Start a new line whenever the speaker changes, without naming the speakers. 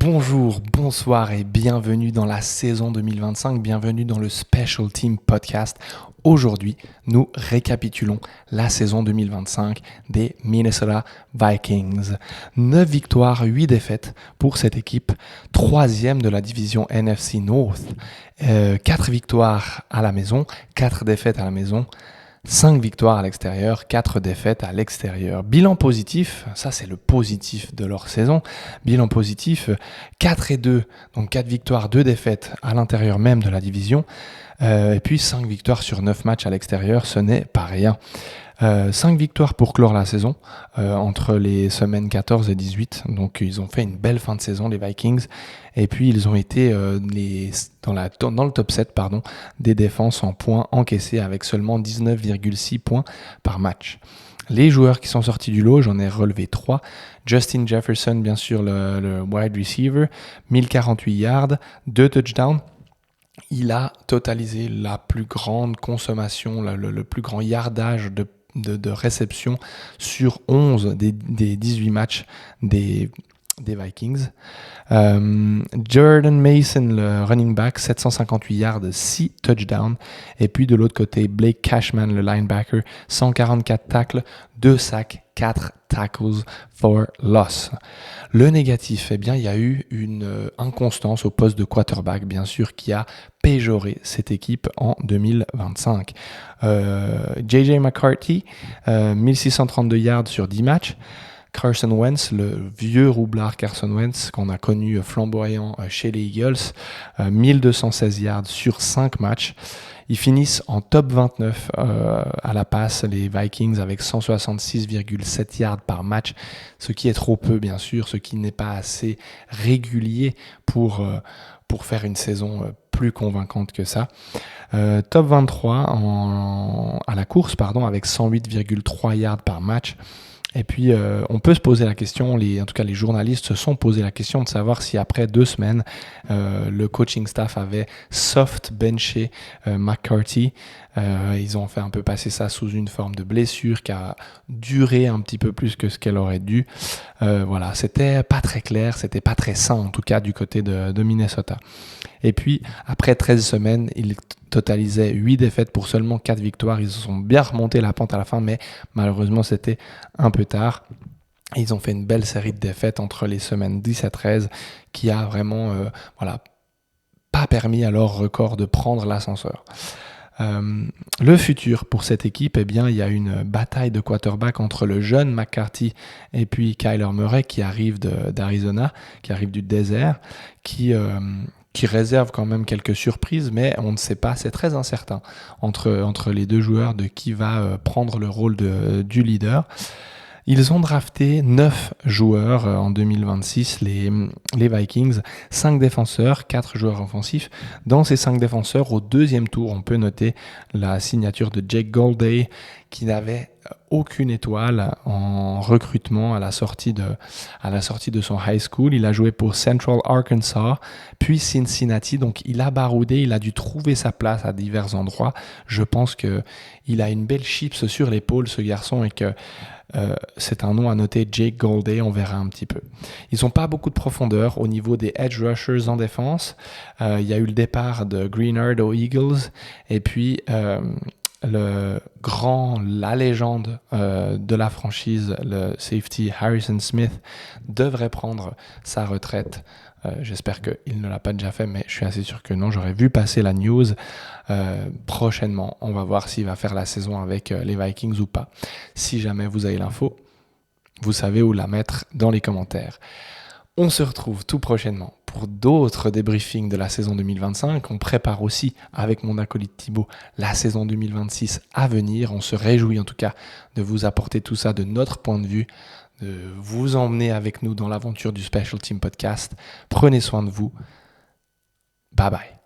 Bonjour, bonsoir et bienvenue dans la saison 2025, bienvenue dans le Special Team Podcast. Aujourd'hui, nous récapitulons la saison 2025 des Minnesota Vikings. 9 victoires, 8 défaites pour cette équipe, troisième de la division NFC North. 4 victoires à la maison, 4 défaites à la maison. 5 victoires à l'extérieur, 4 défaites à l'extérieur. Bilan positif, ça c'est le positif de leur saison. Bilan positif, 4-2, donc 4 victoires, 2 défaites à l'intérieur même de la division. Et puis 5 victoires sur 9 matchs à l'extérieur, ce n'est pas rien. 5 victoires pour clore la saison entre les semaines 14 et 18. Donc ils ont fait une belle fin de saison, les Vikings. Et puis ils ont été dans le top 7 des défenses en points encaissés avec seulement 19,6 points par match. Les joueurs qui sont sortis du lot, j'en ai relevé 3. Justin Jefferson, bien sûr, le wide receiver, 1048 yards, 2 touchdowns. Il a totalisé la plus grande consommation, le plus grand yardage de réception sur 11 des 18 matchs des Vikings. Jordan Mason, le running back, 758 yards, 6 touchdowns. Et puis de l'autre côté, Blake Cashman, le linebacker, 144 tacles, 2 sacks, 4 tackles for loss. Le négatif, il y a eu une inconstance au poste de quarterback, bien sûr, qui a péjoré cette équipe en 2025. J.J. McCarthy, 1632 yards sur 10 matchs. Carson Wentz, le vieux roublard Carson Wentz qu'on a connu flamboyant chez les Eagles, 1216 yards sur 5 matchs. Ils finissent en top 29 à la passe, les Vikings, avec 166,7 yards par match, ce qui est trop peu bien sûr, ce qui n'est pas assez régulier pour faire une saison plus convaincante que ça. Top 23 à la course, avec 108,3 yards par match. Et puis, on peut se poser la question, en tout cas les journalistes se sont posé la question de savoir si après 2 semaines, le coaching staff avait soft benché McCarthy. Ils ont fait un peu passer ça sous une forme de blessure qui a duré un petit peu plus que ce qu'elle aurait dû. Voilà, c'était pas très clair, c'était pas très sain en tout cas du côté de Minnesota. Et puis, après 13 semaines, ils totalisaient 8 défaites pour seulement 4 victoires. Ils ont bien remonté la pente à la fin, mais malheureusement, c'était un peu tard. Ils ont fait une belle série de défaites entre les semaines 10 à 13 qui a vraiment pas permis à leur record de prendre l'ascenseur. Le futur pour cette équipe, il y a une bataille de quarterback entre le jeune McCarthy et puis Kyler Murray qui arrive d'Arizona, qui arrive du désert, qui réserve quand même quelques surprises, mais on ne sait pas, c'est très incertain entre les deux joueurs de qui va prendre le rôle du leader. Ils ont drafté 9 joueurs en 2026, les Vikings, 5 défenseurs, 4 joueurs offensifs. Dans ces 5 défenseurs, au 2e tour, on peut noter la signature de Jake Golday, qui n'avait aucune étoile en recrutement à la sortie de son high school. Il a joué pour Central Arkansas, puis Cincinnati. Donc il a baroudé, il a dû trouver sa place à divers endroits. Je pense qu'il a une belle chips sur l'épaule, ce garçon, et que c'est un nom à noter, Jake Golday, on verra un petit peu. Ils n'ont pas beaucoup de profondeur au niveau des edge rushers en défense. Il y a eu le départ de Greenard aux Eagles, et puis la légende de la franchise, le safety Harrison Smith, devrait prendre sa retraite. J'espère qu'il ne l'a pas déjà fait, mais je suis assez sûr que non. J'aurais vu passer la news prochainement. On va voir s'il va faire la saison avec les Vikings ou pas. Si jamais vous avez l'info, vous savez où la mettre dans les commentaires. On se retrouve tout prochainement pour d'autres débriefings de la saison 2025. On prépare aussi avec mon acolyte Thibaut la saison 2026 à venir. On se réjouit en tout cas de vous apporter tout ça de notre point de vue, de vous emmener avec nous dans l'aventure du Special Team Podcast. Prenez soin de vous. Bye bye.